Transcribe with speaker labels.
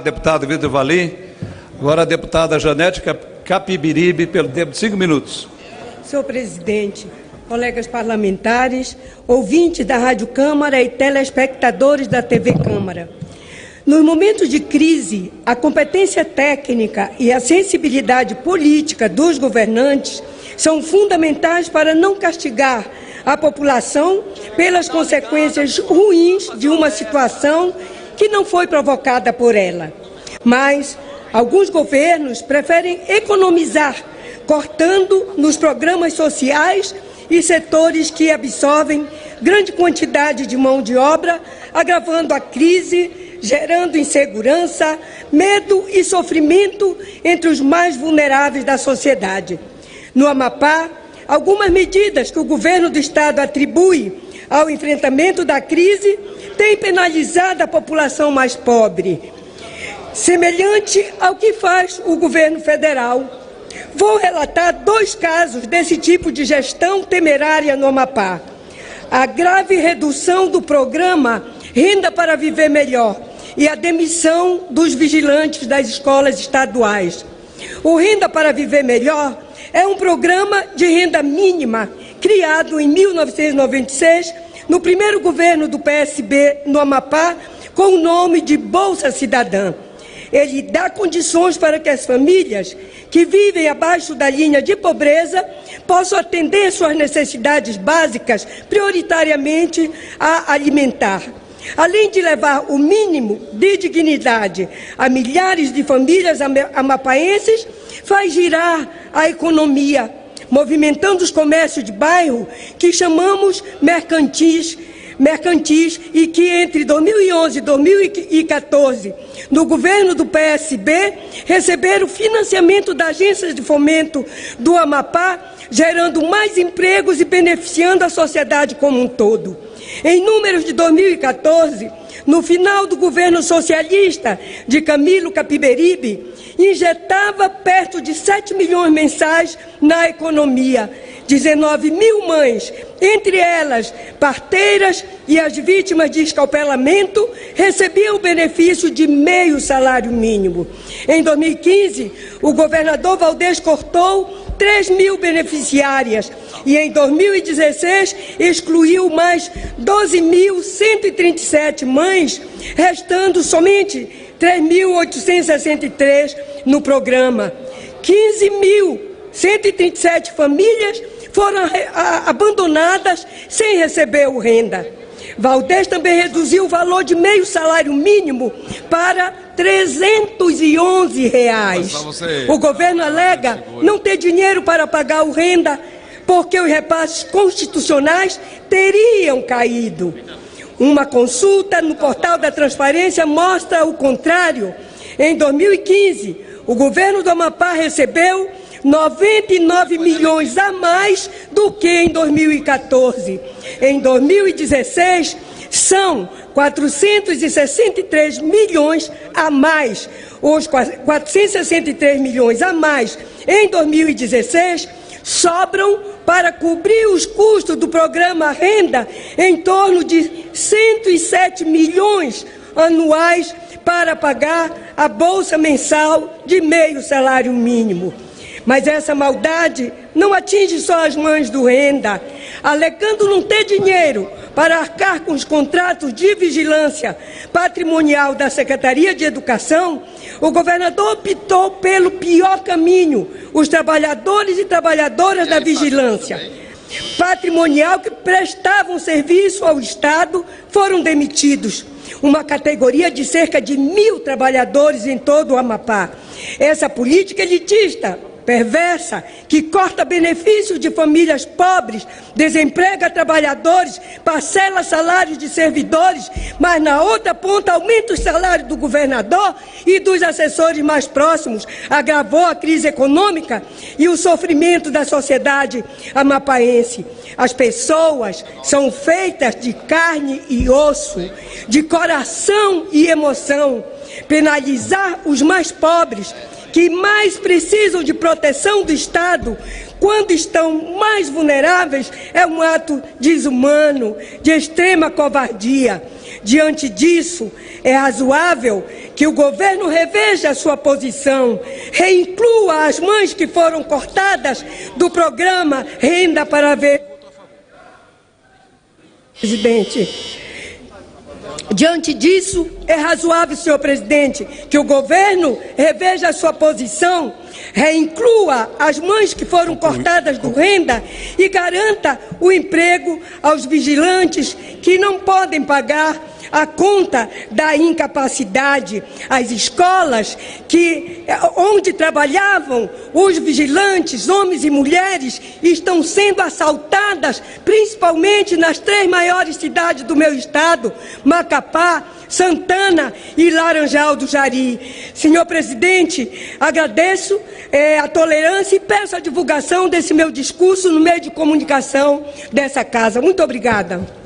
Speaker 1: Deputado Vitor Valim. Agora a deputada Janete Capibiribe, pelo tempo de 5 minutos.
Speaker 2: Senhor presidente, colegas parlamentares, ouvintes da Rádio Câmara e telespectadores da TV Câmara. Nos momentos de crise, a competência técnica e a sensibilidade política dos governantes são fundamentais para não castigar a população pelas consequências ruins de uma situação que não foi provocada por ela. Mas alguns governos preferem economizar, cortando nos programas sociais e setores que absorvem grande quantidade de mão de obra, agravando a crise, gerando insegurança, medo e sofrimento entre os mais vulneráveis da sociedade. No Amapá, algumas medidas que o governo do estado atribui ao enfrentamento da crise têm penalizado a população mais pobre, semelhante ao que faz o governo federal. Vou relatar 2 casos desse tipo de gestão temerária no Amapá. A grave redução do programa Renda para Viver Melhor e a demissão dos vigilantes das escolas estaduais. O Renda para Viver Melhor é um programa de renda mínima criado em 1996 no primeiro governo do PSB no Amapá com o nome de Bolsa Cidadã. Ele dá condições para que as famílias que vivem abaixo da linha de pobreza possam atender suas necessidades básicas, prioritariamente a alimentar. Além de levar o mínimo de dignidade a milhares de famílias amapaenses, faz girar a economia, movimentando os comércios de bairro que chamamos mercantis e que entre 2011 e 2014, no governo do PSB, receberam financiamento da Agência de Fomento do Amapá, gerando mais empregos e beneficiando a sociedade como um todo. Em números de 2014, no final do governo socialista de Camilo Capiberibe, injetava perto de 7 milhões mensais na economia. 19 mil mães, entre elas parteiras e as vítimas de escalpelamento, recebiam o benefício de meio salário mínimo. Em 2015, o governador Valdez cortou 3 mil beneficiárias e em 2016 excluiu mais 12.137 mães, restando somente 3.863 no programa. 15.137 famílias foram abandonadas sem receber o renda. Valdez também reduziu o valor de meio salário mínimo para R$ 311. O governo alega não ter dinheiro para pagar o renda porque os repasses constitucionais teriam caído. Uma consulta no portal da Transparência mostra o contrário. Em 2015, o governo do Amapá recebeu 99 milhões a mais do que em 2014. Em 2016, são 463 milhões a mais. Os 463 milhões a mais em 2016 sobram para cobrir os custos do programa Renda em torno de 107 milhões anuais para pagar a bolsa mensal de meio salário mínimo. Mas essa maldade não atinge só as mães do Renda. Alegando não ter dinheiro para arcar com os contratos de vigilância patrimonial da Secretaria de Educação, o governador optou pelo pior caminho: os trabalhadores e trabalhadoras da vigilância patrimonial que prestavam serviço ao Estado foram demitidos. Uma categoria de cerca de 1.000 trabalhadores em todo o Amapá. Essa política elitista, perversa, que corta benefícios de famílias pobres, desemprega trabalhadores, parcela salários de servidores, mas na outra ponta aumenta o salário do governador e dos assessores mais próximos, agravou a crise econômica e o sofrimento da sociedade amapaense. As pessoas são feitas de carne e osso, de coração e emoção. Penalizar os mais pobres, que mais precisam de proteção do Estado, quando estão mais vulneráveis, é um ato desumano, de extrema covardia. Diante disso, é razoável que o governo reveja a sua posição, reinclua as mães que foram cortadas do programa Renda para Ver. Presidente. Diante disso, é razoável, senhor presidente, que o governo reveja a sua posição, reinclua as mães que foram cortadas do renda e garanta o emprego aos vigilantes que não podem pagar a conta da incapacidade. As escolas onde trabalhavam os vigilantes, homens e mulheres, estão sendo assaltadas, principalmente nas 3 maiores cidades do meu estado, Macapá, Santana e Laranjal do Jari. Senhor presidente, agradeço a tolerância e peço a divulgação desse meu discurso no meio de comunicação dessa casa. Muito obrigada.